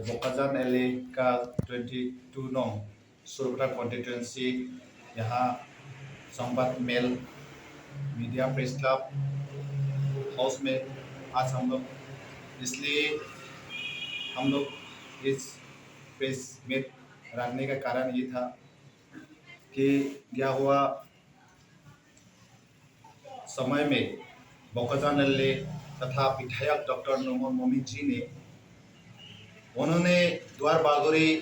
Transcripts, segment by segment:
Bokajan LA का 22 नौ सुरक्षा constituency यहाँ संवाद mail media press club house में आज हम लोग इसलिए हम लोग इस प्रेस मीट रखने का कारण ये था कि क्या हुआ समय में बोकाजान एलए तथा विधायक डॉक्टर नूमान मोमिन जी ने उन्होंने द्वार बागोरी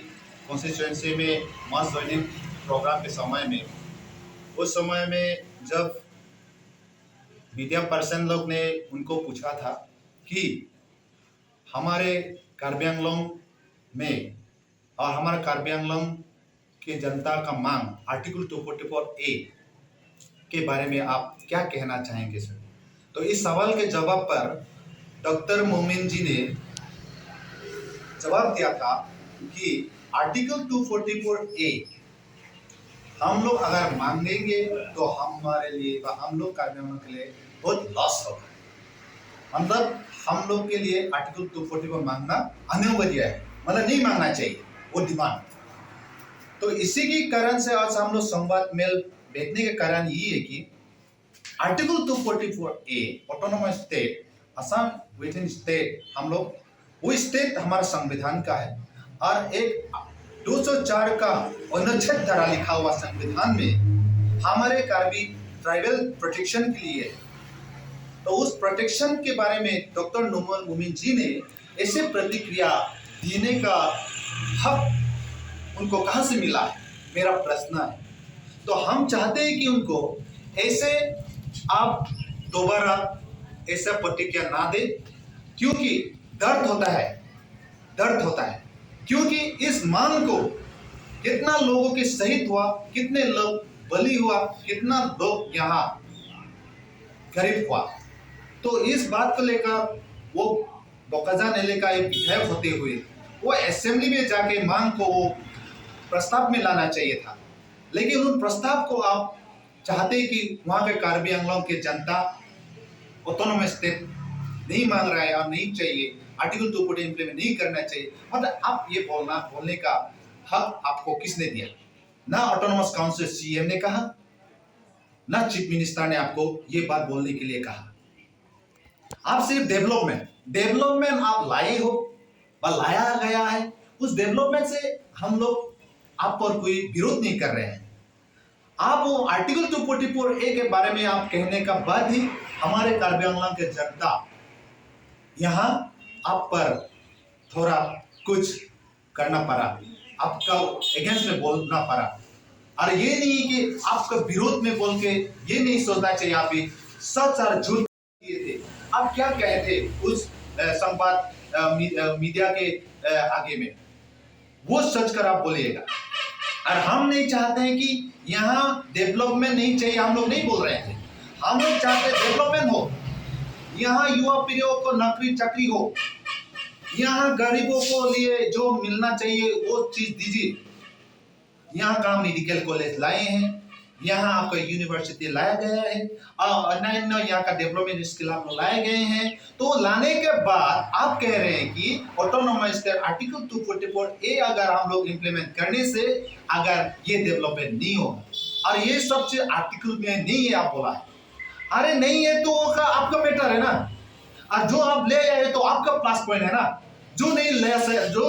कॉन्स्टिट्यूंसी में मास ज्वाइनिंग प्रोग्राम के समय में उस समय में जब मीडिया पर्सन लोग ने उनको पूछा था कि हमारे कार्बी आंगलोंग में और हमारे कार्बी आंगलोंग के जनता का मांग आर्टिकल 244A के बारे में आप क्या कहना चाहेंगे सर। तो इस सवाल के जवाब पर डॉक्टर मोमिन जी ने जवाब दिया था कि आर्टिकल 244A हम लोग अगर मांगेंगे तो हमारे लिए व हम लोग कार्बी के लिए बहुत लॉस होगा। मतलब हम लोग के लिए आर्टिकल 244 मांगना अनिवार्य है, मतलब नहीं मांगना चाहिए वो डिमांड। तो इसी के कारण से आज हम लोग संवाद मेल बैठने के कारण ये है कि article 244A autonomous state Assam with in state हम लोग वो स्टेट हमारा संविधान का है और एक 204 का अनुच्छेद धारा लिखा हुआ संविधान में हमारे कार्बी ट्राइबल प्रोटेक्शन के लिए। तो उस प्रोटेक्शन के बारे में डॉक्टर नूमान मोमिन जी ने ऐसे प्रतिक्रिया देने का हक उनको कहां से मिला है, मेरा प्रश्न है। तो हम चाहते हैं कि उनको ऐसे आप दोबारा ऐसा प्रतिक्रिया ना दे, क्योंकि दर्द होता है क्योंकि इस मांग को कितना लोगों के शहीद हुआ, कितने लोग बलि हुआ, कितना लोग यहाँ गरीब हुआ। तो इस बात को लेकर वो बोकाजान एलए का एक विधायक होते हुए वो असेंबली में जाके मांग को वो प्रस्ताव में लाना चाहिए था, लेकिन उन प्रस्ताव को आप चाहते कि वहाँ के कार्बी आंगलोंग के जनता ऑटोनोमस स्टेट नहीं मांग रहा है और नहीं चाहिए, आर्टिकल 240 इम्प्लीमेंट नहीं करना चाहिए। मतलब आप ये बोलने का हक आपको किसने दिया? ना ऑटोनोमस काउंसिल सीएम ने कहा, ना चीफ मिनिस्टर ने आपको ये बात बोलने के लिए कहा। आप सिर्फ डेवलपमेंट आप लाए हो और लाया गया है, उस डेवलपमेंट से हम लोग आप पर कोई विरोध नहीं कर रहे हैं। आप वो आर्टिकल 244A के बारे में आप कहने का बाद ही हमारे कार्बी आंगलोंग के जनता यहाँ आप पर थोड़ा कुछ करना पड़ा, आपका अगेंस्ट में बोलना पड़ा। और ये नहीं कि आपका विरोध में बोल के ये नहीं सोचना चाहिए आप ही सच और झूठ किए थे। आप क्या कहे थे उस संवाद मीडिया के आगे में, वो सच कर आप बोलिएगा। और हम नहीं चाहते हैं कि यहाँ डेवलपमेंट नहीं चाहिए, हम लोग नहीं बोल रहे थे। हम लोग चाहते हैं डेवलपमेंट हो, यहाँ युवा पीढ़ियों को नौकरी चाकरी हो, यहाँ गरीबों को लिए जो मिलना चाहिए वो चीज दीजिए। यहाँ का मेडिकल कॉलेज लाए हैं, यहाँ आपका यूनिवर्सिटी लाया गया है और अन्य यहाँ का डेवलपमेंट स्किल आप लाए गए हैं। तो लाने के बाद आप कह रहे हैं कि ऑटोनोमस स्टेट आर्टिकल 244A अगर हम लोग इम्प्लीमेंट करने से अगर ये डेवलपमेंट नहीं होगा और ये सब चीज आर्टिकल में नहीं है आप बोला है। अरे नहीं है तो आपका मैटर है ना, और जो आप ले आए तो आपका प्लस पॉइंट है ना, जो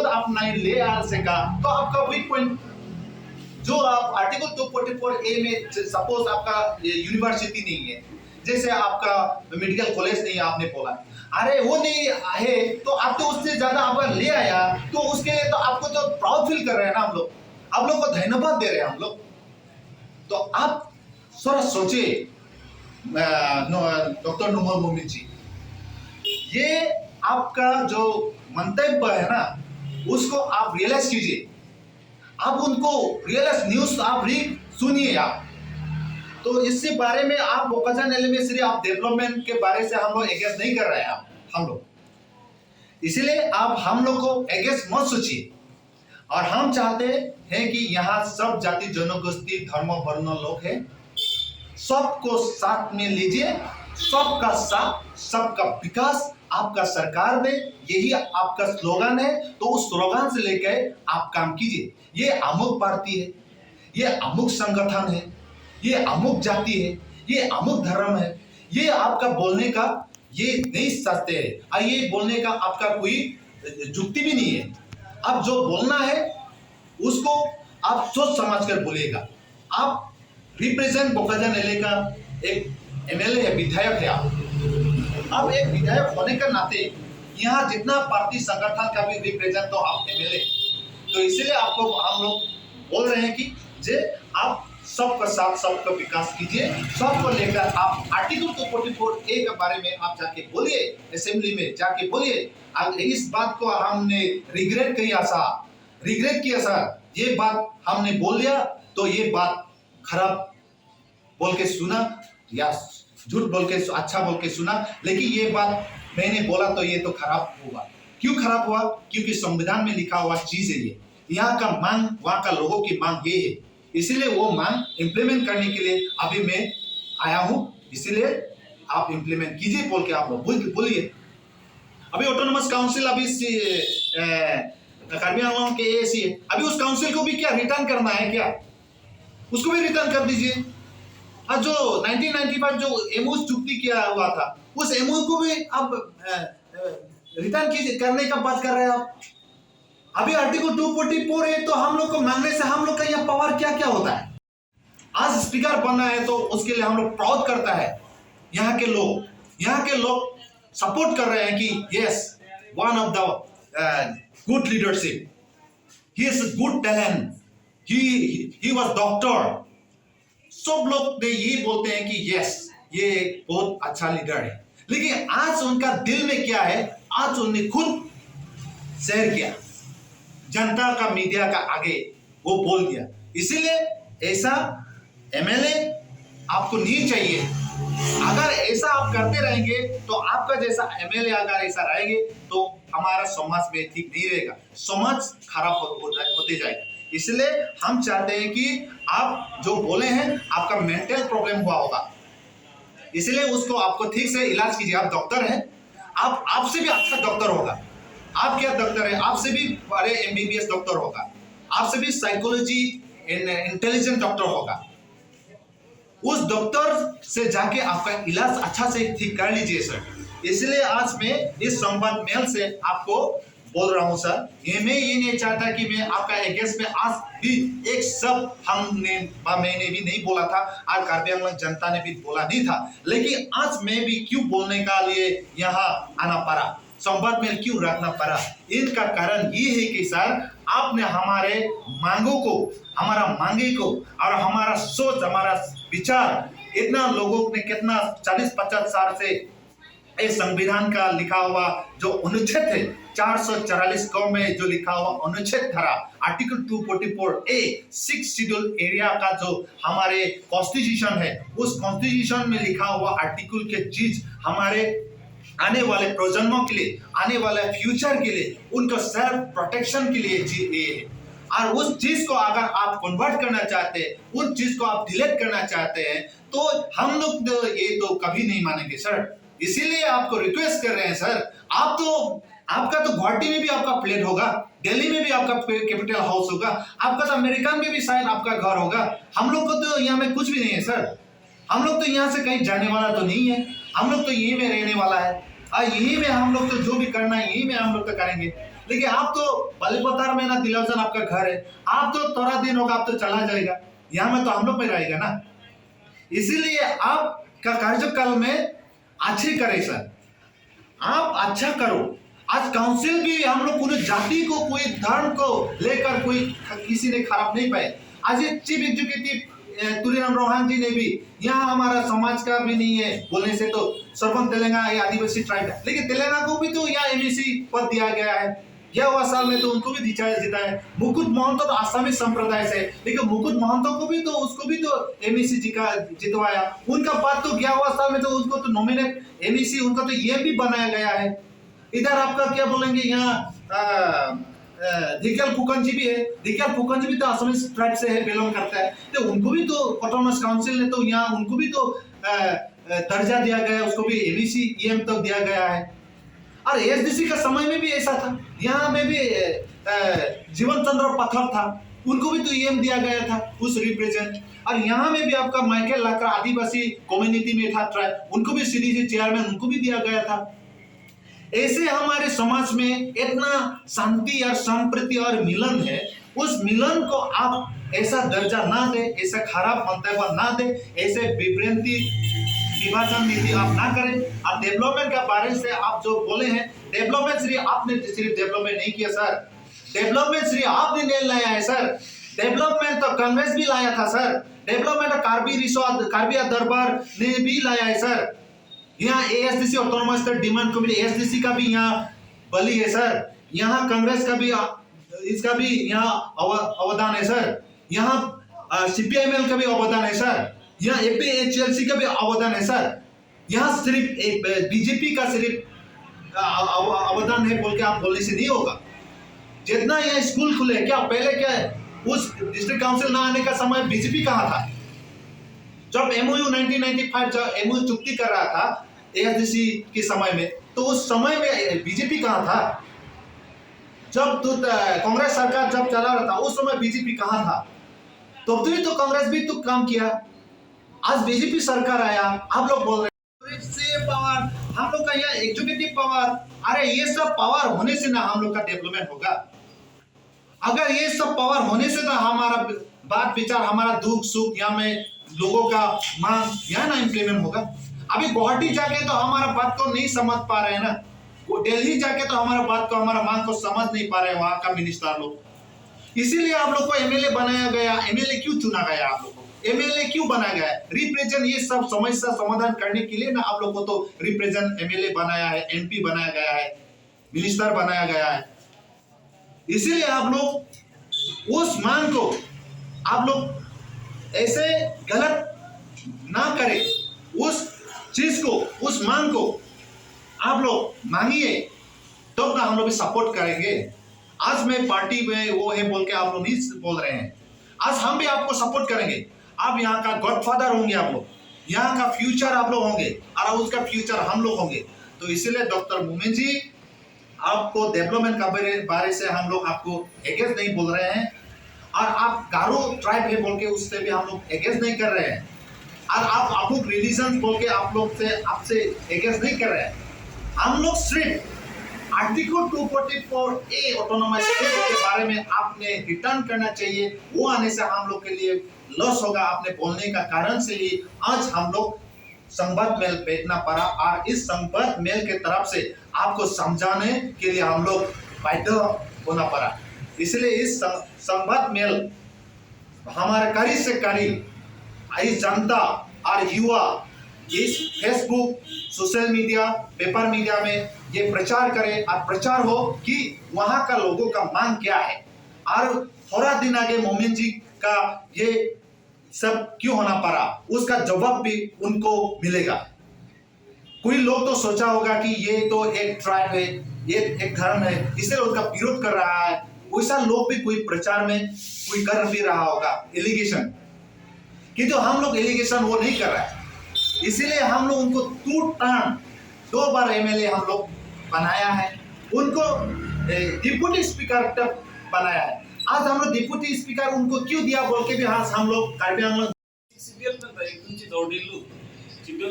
आप नहीं ले आ सका तो आपका वीक पॉइंट। जो आप आर्टिकल 244A में सपोज आपका यूनिवर्सिटी नहीं है, जैसे आपका मेडिकल कॉलेज नहीं है आपने बोला, अरे वो नहीं है तो आप तो उससे ज्यादा आपका ले आया, तो उसके लिए तो आपको तो प्राउड फील कर रहे हैं ना हम लोग, आप लोग को धन्यवाद दे रहे हैं हम लोग। तो आप थोड़ा सोचिए डॉक्टर नूमान मोमिन जी, ये आपका जो मंतव्य है ना उसको आप रियलाइज कीजिए, आप उनको रियलाइज न्यूज आप रीड सुनिए आप। तो इसके बारे में आप बोकाजान एलए में सिर्फ आप डेवलपमेंट के बारे से हम लोग एगेंस्ट नहीं कर रहे हैं हम लोग, इसलिए आप हम लोग को एगेंस्ट मत सोचिए। और हम चाहते हैं कि यहाँ सब जाति जनगोष्ठी धर्म वर्ण लोग हैं, सबको साथ में लीजिए, सबका साथ सबका विकास आपका सरकार ने यही आपका स्लोगन है, तो उस स्लोगन से लेकर आप काम कीजिए। ये अमुक पार्टी है, ये अमुक संगठन है, ये अमुक जाति है, ये अमुक धर्म है, ये आपका बोलने का ये नहीं सत्य है और ये बोलने का आपका कोई जुक्ति भी नहीं है। अब जो बोलना है उसको आप सोच समझ कर बोलिएगा। आप रिप्रेजेंट बोकाजान एलए का एक एमएलए है, विधायक है आप। अब एक विधायक होने के नाते यहाँ जितना पार्टी संगठन का भी रिप्रेजेंट तो आप एमएलए, तो इसीलिए आपको हम लोग बोल रहे हैं कि जे आप सबका साथ सबका विकास कीजिए, सबको लेकर आप आर्टिकल 244A के बारे में आप जाके बोलिए, असेंबली में जाके बोलिए। इस बात को हमने रिग्रेट किया सर, ये बात हमने बोल दिया तो ये बात खराब बोल के सुना या झूठ बोल के अच्छा बोल के सुना, लेकिन ये बात मैंने बोला तो ये तो खराब हुआ। क्यों खराब हुआ? क्योंकि संविधान में लिखा हुआ चीज है ये। यहाँ का मांग, वहाँ का लोगों की मांग ये है, इसीलिए वो मांग इम्प्लीमेंट करने के लिए अभी मैं आया हूँ। इसीलिए आप इम्प्लीमेंट कीजिए बोल के आप बोलिए। अभी ऑटोनोमस काउंसिल अभी कार्बी आंगलों के एसी है, अभी उस काउंसिल को भी क्या रिटर्न करना है क्या? उसको भी रिटर्न कर दीजिए। और जो 1995 जो एमओ चुक्ति किया हुआ था, उस एमओ को भी अब रिटर्न कीजिए, करने का बात कर रहे हैं आप। अभी आर्टिकल 244 है, तो हम लोग को मांगने से हम लोग का यह पावर क्या क्या होता है? आज स्पीकर बनना है तो उसके लिए हम लोग प्राउड करता है। यहाँ के लोग सपोर्ट कर रहे हैं कि yes, one of the good leadership, he is good talent, he was doctor. सब लोग ये बोलते हैं कि यस, ये बहुत अच्छा लीडर है। लेकिन आज उनका दिल में क्या है, आज उन्होंने खुद शेयर किया, जनता का मीडिया का आगे वो बोल दिया। इसीलिए ऐसा एमएलए आपको नहीं चाहिए। अगर ऐसा आप करते रहेंगे तो आपका जैसा एमएलए अगर ऐसा रहेंगे तो हमारा समाज में ठीक नहीं रहेगा, समाज खराब होते जाएगा। इसलिए हम चाहते हैं कि आप जो बोले हैं, आपका मेंटल प्रॉब्लम हुआ होगा, इसलिए उसको आपको ठीक से इलाज कीजिए। आप डॉक्टर हैं, आप आपसे भी अच्छा डॉक्टर होगा। आप क्या डॉक्टर है, आपसे भी बड़े एमबीबीएस डॉक्टर होगा, आपसे भी साइकोलॉजी इंटेलिजेंट डॉक्टर होगा। उस डॉक्टर से जाके आपका इलाज अच्छा से ठीक कर लीजिए सर। इसलिए आज मैं इस संवाद मेल से आपको बोल रहा हूं सर। मैं ये नहीं चाहता कि मैं आपका एगेंस्ट में आज भी एक शब्द मैंने भी नहीं बोला था, आज कार्बी आंगलों जनता ने भी बोला नहीं था, लेकिन आज मैं भी क्यों बोलने का लिए यहाँ आना पड़ा, संवाद में क्यों रखना पड़ा? इनका कारण ये है कि सर आपने हमारे मांगों को, हमारा मांगे को और हमारा सोच, हमारा विचार, इतना लोगों ने कितना 40-50 साल से इस संविधान का लिखा हुआ जो अनुच्छेद है 444 क में जो लिखा हुआ अनुच्छेद धारा आर्टिकल 244A 6 शेड्यूल एरिया का जो हमारे कॉन्स्टिट्यूशन है, उस कॉन्स्टिट्यूशन में लिखा हुआ आर्टिकल के चीज हमारे आने वाले प्रजन्मों के लिए, आने वाले फ्यूचर के लिए, उनको सेल्फ प्रोटेक्शन के लिए ये है। और उस चीज को अगर आप कन्वर्ट करना चाहते हैं, उन चीज को आप डिलीट करना चाहते हैं, तो हम लोग ये तो कभी नहीं मानेंगे सर। इसीलिए आपको रिक्वेस्ट कर रहे हैं सर, आपका तो गुवाहाटी में भी आपका प्लेट होगा, दिल्ली में भी आपका कैपिटल हाउस होगा, आपका तो अमेरिका में भी शायद आपका घर होगा। हम लोग को तो यहाँ में कुछ भी नहीं है सर। हम लोग तो यहाँ से कहीं जाने वाला तो नहीं है, हम लोग तो यहीं में रहने वाला है और यहीं में हम लोग तो जो भी करना है यहीं में हम लोग तो करेंगे। लेकिन आप तो बालीपतार में ना दिलौजन आपका घर है, आप तो थोड़ा दिन होगा आप तो चला जाएगा, यहाँ में तो हम लोग में रहेगा ना। इसीलिए आपका कार्यकाल में अच्छे करें सर, आप अच्छा करो। आज काउंसिल भी हम लोग पूरी जाति को, कोई धर्म को लेकर कोई किसी ने खराब नहीं पाए। आज ये चीफ एग्जीक्यूटिव तुरीराम रोहान जी ने भी, यहाँ हमारा समाज का भी नहीं है बोलने से तो सर्वम तेलंगाना या आदिवासी ट्राइब है, लेकिन तेलंगाना को भी तो यहाँ एमएसी पद दिया गया है। यह हुआ साल में तो उनको भी जीता है। मुकुट महंतो तो आसामी संप्रदाय से, लेकिन मुकुट महंतो को भी तो, उसको भी तो एमएसी जितवाया। उनका पद तो 11वां साल में तो उसको तो नॉमिनेट एमएसी, उनका तो ये भी बनाया गया है। इधर आपका क्या बोलेंगे, यहाँ धिकल फुकन जी भी है, धिकल फुकन जी भी तो असमी ट्राइब से है, बिलोंग करता है, तो उनको भी तो ऑटोनोमस काउंसिल ने तो यहाँ उनको भी तो दर्जा दिया गया है, उसको भी एमएसी ईएम तक दिया गया है। और एसडीसी का समय में भी ऐसा था, यहाँ में भी जीवन चंद्र पत्थर था, उनको भी तो ईएम दिया गया था उस रिप्रेजेंट। और यहाँ में भी आपका माइकल लाकड़ा आदिवासी कम्युनिटी में था ट्राइब, उनको भी सीडीसी चेयरमैन उनको भी दिया गया था। ऐसे हमारे समाज में इतना शांति और संप्रीति और मिलन है, उस मिलन को आप ऐसा दर्जा ना दे, ऐसा खराब मंतव्य ना दे, ऐसे विभ्रांति विभाजन नीति आप ना करें। अब डेवलपमेंट के बारे से आप जो बोले हैं, डेवलपमेंट सिर्फ आपने सिर्फ डेवलपमेंट नहीं किया सर, डेवलपमेंट सिर्फ आपने नहीं लाया है सर, डेवलपमेंट तो कांग्रेस भी लाया था सर, डेवलपमेंट कार्बी दरबार ने भी लाया है सर। यहाँ ASDC autonomous demand committee ASDC का भी यहाँ बलि है सर, यहाँ कांग्रेस का भी इसका भी यहाँ अवदान है सर, यहाँ सीपीआईएमएल का भी अवदान है सर, यहाँ एपीएचएलसी का भी अवदान है सर। यहाँ सिर्फ बीजेपी का सिर्फ अवदान है बोल के आप बोलने से नहीं होगा। जितना यहाँ स्कूल खुले, क्या पहले क्या है, उस डिस्ट्रिक्ट काउंसिल ना आने का समय बीजेपी कहाँ था? जब एमओयू 1995 जब एमओयू चुक्ति कर रहा था एएसडीसी के समय में, तो उस समय में बीजेपी कहाँ था? जब तो कांग्रेस सरकार जब चला रहा था उस समय बीजेपी कहाँ था? तो कांग्रेस भी तो काम किया। आज बीजेपी सरकार आया, आप लोग बोल रहे हैं पावर, हम लोग का यहाँ एग्जीक्यूटिव पावर, अरे ये सब पावर होने से ना हम लोग का डेवलपमेंट होगा। अगर ये सब पावर होने से ना हमारा बात विचार, हमारा दुख सुख यहाँ में लोगों का मांग यहाँ ना इम्प्लीमेंट होगा। अभी गुवाहाटी जाके तो हमारा बात को नहीं समझ पा रहे हैं ना, वो दिल्ली जाके तो हमारा बात को, हमारा मांग को समझ नहीं पा रहे हैं वहां का मिनिस्टर लोग। इसीलिए आप लोग को एमएलए बनाया गया। एमएलए क्यों चुना गया? आप लोग को एमएलए क्यों बनाया गया? रिप्रेजेंट ये सब समस्या समाधान करने के लिए ना आप लोग को तो रिप्रेजेंट एमएलए बनाया है, एमपी बनाया गया है, मिनिस्टर बनाया गया है। इसीलिए आप लोग उस मांग को आप लोग ऐसे गलत ना करें, उस चीज को, उस मांग को आप लोग मांगिए, तो ना हम लोग भी सपोर्ट करेंगे। आज मैं पार्टी में वो है बोल के आप लोग नहीं बोल रहे हैं, आज हम भी आपको सपोर्ट करेंगे। आप यहाँ का गॉडफादर होंगे, आप लोग यहाँ का फ्यूचर आप लोग होंगे और उसका फ्यूचर हम लोग होंगे। तो इसलिए डॉक्टर मोमेन जी, आपको डेवलपमेंट का बारे से हम लोग आपको एगेंस्ट नहीं बोल रहे हैं, और आप गारो ट्राइब है बोल के उससे भी हम लोग एगेंस्ट नहीं कर रहे हैं, और आप लोग रिलीजन बोल के आप लोग से आपसे एगेंस्ट नहीं कर रहे हैं। हम लोग सिर्फ आर्टिकल 244A ऑटोनोमस स्टेट के बारे में आपने रिटर्न करना चाहिए, वो आने से हम लोग के लिए लॉस होगा। आपने बोलने का कारण से ही आज हम लोग संवाद मेल बैठना पड़ा, और इस संवाद मेल के तरफ से आपको समझाने के लिए हम लोग बाध्य होना पड़ा। इसलिए इस संवाद मेल हमारे करीब से करीब इस जनता और युवा इस Facebook, social media, paper media में ये प्रचार करें, और प्रचार हो कि वहां का लोगों का मांग क्या है, और थोड़ा दिन आगे मोमिन जी का ये सब क्यों होना पड़ा, उसका जवाब भी उनको मिलेगा। कोई लोग तो सोचा होगा कि ये तो एक ट्राइब है, ये एक धर्म है, इसलिए उसका विरोध कर रहा है, वैसा लोग भी कोई प्रचार में कोई कर भी रहा होगा एलिगेशन, किंतु हम लोग एलिगेशन वो नहीं कर रहा है। इसीलिए हम लोग उनको टूट टान 2 बार एमएलए हम लोग बनाया है, उनको डिप्यूटी स्पीकर तक बनाया है। आज हम लोग डिप्यूटी स्पीकर उनको क्यों दिया बोल के भी हम लोग कार्बी आंगलन CBL में एक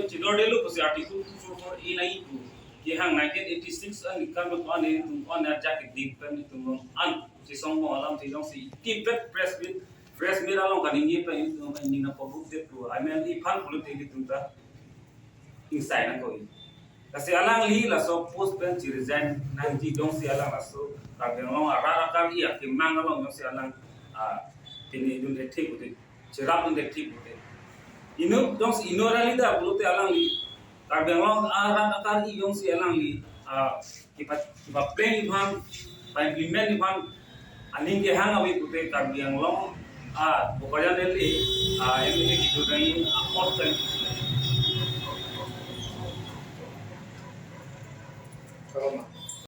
चिदोडेलु पसे आर्टिकल 244A नहीं को ये हाँ 1986 अन निकाल में कौन है तुम कौन है जाके देख कर नहीं तुम अन जिसों को आलम चीजों से टिकट प्रेस में आलम का नहीं पे नहीं ना पब्लिक दे तो आई मीन ये फन पुलिस के तुम ता इंसाइड ना कोई kasi alang li la so post pen ci resign nang ji dong si alang la so ka ke ngong ara ka iya ke mang long dong si alang tini dun de thik uti chirap dun de thik uti ino dong si ino rali da bulote alang li ka ke ngong ara ka i dong si alang li ki pa plan ibang pa implement ibang aning ke hang awi uti ka biang long bokaja deli emile ki tu dai pot kan